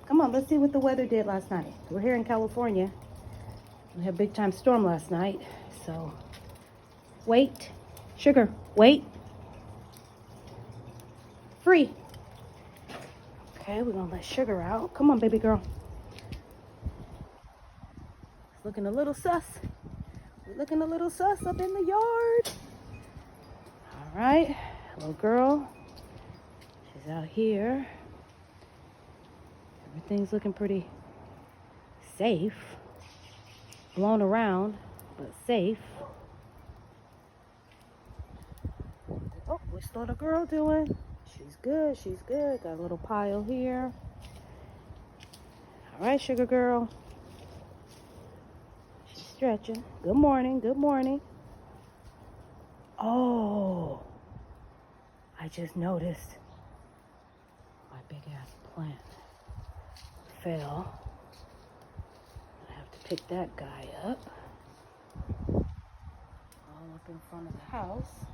Come on, let's see what the weather did last night. We're here in California. We had a big time storm last night. So, wait. Sugar, wait. Free. Okay, we're gonna let Sugar out. Come on, baby girl. It's looking a little sus. We're looking a little sus up in the yard. All right, little girl. She's out here. Everything's looking pretty safe. Blown around, but safe. Oh, what's the little girl doing? She's good, she's good. Got a little pile here. All right, Sugar girl. She's stretching. Good morning, good morning. Oh, I just noticed my big ass plant fell. I have to pick that guy up. All up in front of the house.